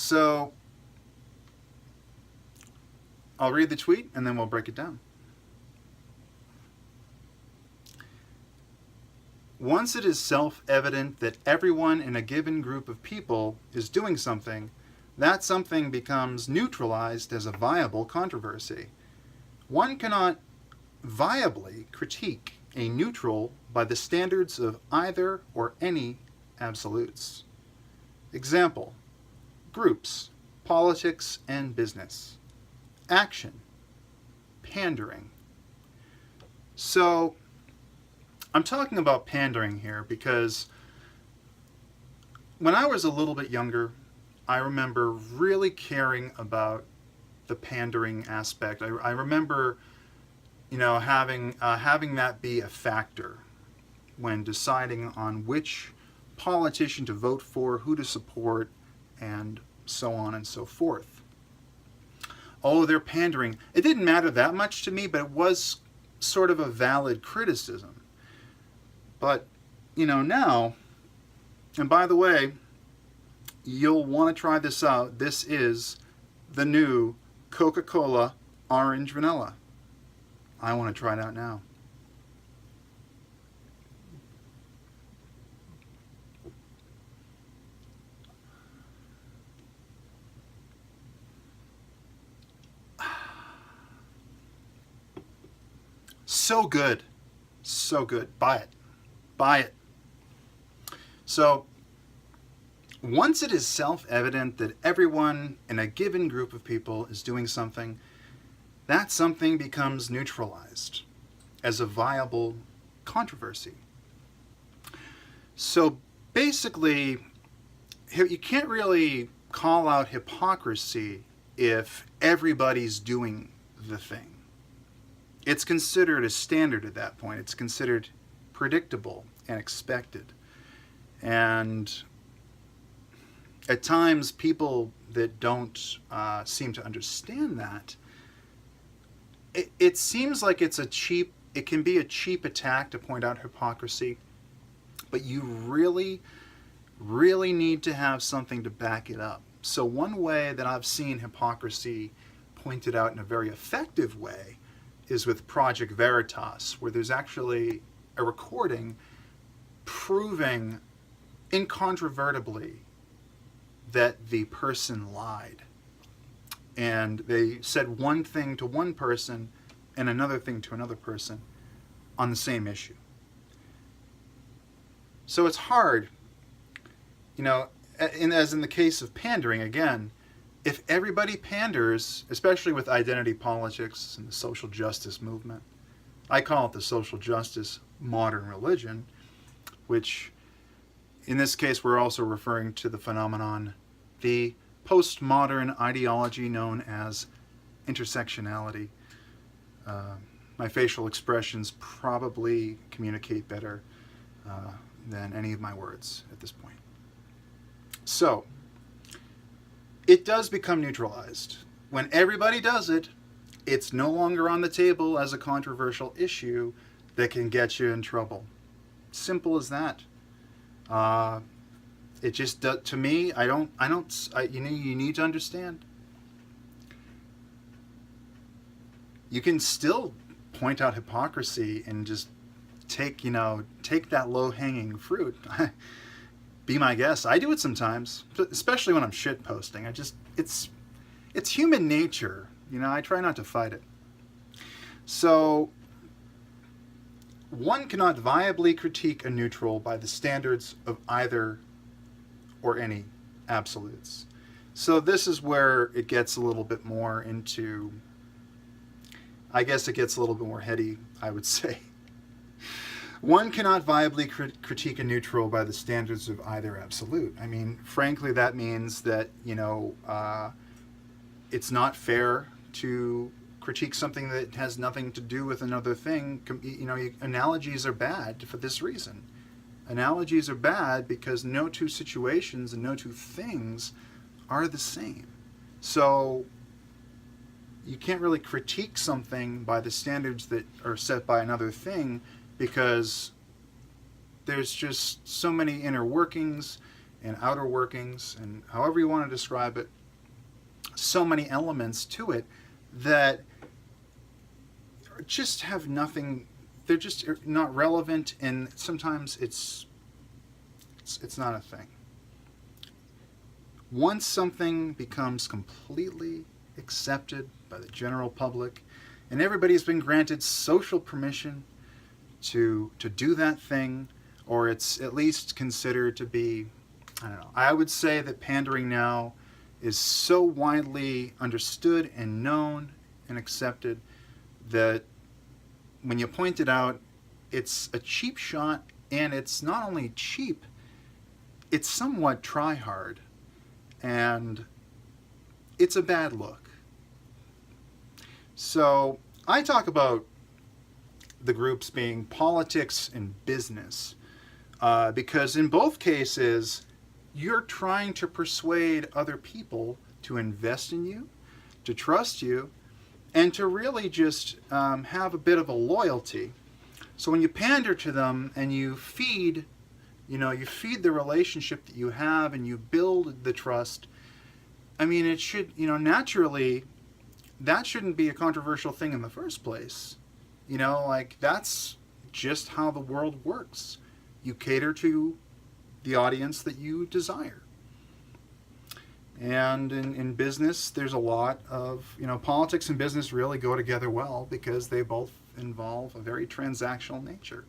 So I'll read the tweet and then we'll break it down. Once it is self-evident that everyone in a given group of people is doing something, that something becomes neutralized as a viable controversy. One cannot viably critique a neutral by the standards of either or any absolutes. Example: groups, politics, and business. Action: pandering. So, I'm talking about pandering here because when I was a little bit younger, I remember really caring about the pandering aspect. I remember, having that be a factor when deciding on which politician to vote for, who to support, and so on and so forth. Oh, they're pandering. It didn't matter that much to me, but it was sort of a valid criticism. But, now, and by the way, you'll want to try this out. This is the new Coca-Cola Orange Vanilla. I want to try it out now. So good. So good. Buy it. Buy it. So, once it is self-evident that everyone in a given group of people is doing something, that something becomes neutralized as a viable controversy. So basically, you can't really call out hypocrisy if everybody's doing the thing. It's considered a standard at that point. It's considered predictable and expected. And at times, people that don't seem to understand that, it seems like it can be a cheap attack to point out hypocrisy, but you really, really need to have something to back it up. So one way that I've seen hypocrisy pointed out in a very effective way is with Project Veritas, where there's actually a recording proving incontrovertibly that the person lied. And they said one thing to one person and another thing to another person on the same issue. So it's hard, as in the case of pandering, again, if everybody panders, especially with identity politics and the social justice movement, I call it the social justice modern religion, which in this case we're also referring to the phenomenon, the postmodern ideology known as intersectionality. My facial expressions probably communicate better than any of my words at this point. So, it does become neutralized. When everybody does it, it's no longer on the table as a controversial issue that can get you in trouble. Simple as that. It just to me, you need to understand. You can still point out hypocrisy and just take that low-hanging fruit. Be my guest. I do it sometimes, especially when I'm shit posting. It's human nature. I try not to fight it. So, one cannot viably critique a neutral by the standards of either or any absolutes. So this is where it gets a little bit more into, I guess it gets a little bit more heady, I would say. One cannot viably critique a neutral by the standards of either absolute. I mean, frankly, that means that, it's not fair to critique something that has nothing to do with another thing. Analogies are bad for this reason. Analogies are bad because no two situations and no two things are the same. So you can't really critique something by the standards that are set by another thing, because there's just so many inner workings and outer workings, and however you want to describe it, so many elements to it that just have nothing. They're just not relevant, and sometimes it's not a thing. Once something becomes completely accepted by the general public, and everybody's been granted social permission to do that thing, or it's at least considered to be, I don't know. I would say that pandering now is so widely understood and known and accepted that when you point it out, it's a cheap shot, and it's not only cheap, it's somewhat try-hard, and it's a bad look. So I talk about the groups being politics and business because in both cases, you're trying to persuade other people to invest in you, to trust you, and to really just have a bit of a loyalty. So when you pander to them and you feed the relationship that you have and you build the trust, I mean, it should, naturally, that shouldn't be a controversial thing in the first place. Like, that's just how the world works. You cater to the audience that you desire. And in business, there's a lot of, politics and business really go together well because they both involve a very transactional nature.